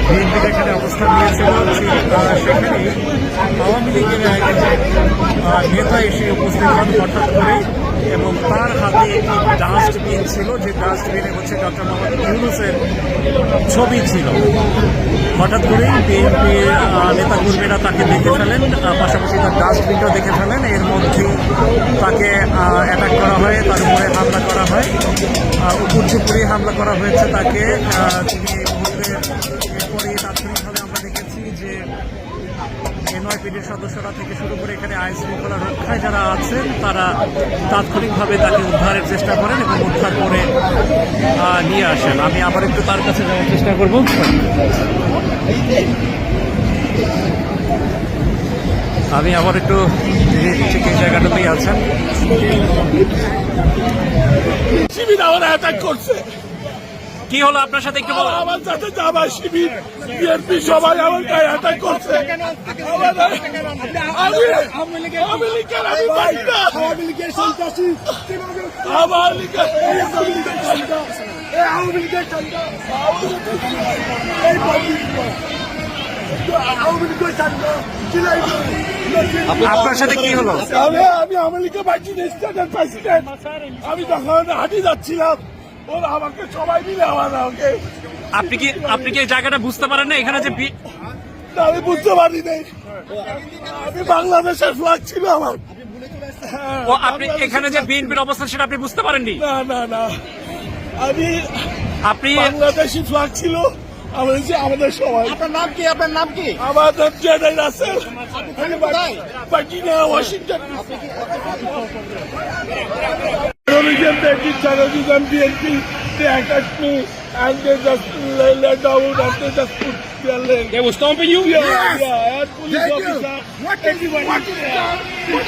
BNP এখানে অবস্থান নিয়েছিল, সেখানে আওয়ামী লীগের নেতা এসে উপস্থিত হন হঠাৎ করে, এবং তার হাতে একটি ডাস্টবিন ছিল, যে ডাস্টবিনে হচ্ছে ডক্টর মোহাম্মদ ইউনূসের ছবি ছিল। হঠাৎ করেই বিএনপির নেতাকর্মীরা তাকে দেখে ফেলেন, পাশাপাশি তার ডাস্টবিনটাও দেখে ফেলেন। এর মধ্যে তাকে অ্যাটাক করা হয়, তার উপরে হামলা করা হয়, উপর্যুপুরি হামলা করা হয়েছে তাকে। তিনি এই মুহূর্তে এরপরে তাৎক্ষণিকভাবে আমরা দেখেছি যে এনওয়াইপিডির সদস্যরা থেকে শুরু করে এখানে আইন শৃঙ্খলা রক্ষায় যারা আছেন তারা তাৎক্ষণিকভাবে তাকে উদ্ধারের চেষ্টা করেন এবং উদ্ধার করে নিয়ে আসেন। আমি আবার একটু তার কাছে যাওয়ার চেষ্টা করব। আমি আবার একটু ঠিক এই জায়গাটাতেই আছেন। শিবির আমার অ্যাটাক করছে। কি হলো আপনার সাথে একটু বলো। আমার সাথে জামা শিবির বিএনপি সবাই আমার গায়ে অ্যাটাক করছে। আপনার সাথে কি হলো? আমি আওয়ামী লীগের প্রেসিডেন্ট। আমি তখন হাঁটি যাচ্ছিলাম, ওরা আমাকে সবাই মিলে আমাকে। আপনি কি এই জায়গাটা বুঝতে পারেন না? এখানে যে আমি বুঝতে পারি নাই, আমি বাংলাদেশের ফ্ল্যাগ ছিল আমার। আপনি এখানে যে বিএনপির অবস্থান সেটা আপনি বুঝতে পারেননি? না না না, আপনি বাংলাদেশি ফ্ল্যাগ ছিল আমাদের সবাই। আপনার নাম কি? আপনার নাম কি? আমার নাম general Russell, Virginia, Washington. Terrorism, BNP, they attacked me and they just let down and they just put their leg. They were stomping you? Yeah, and police officer. What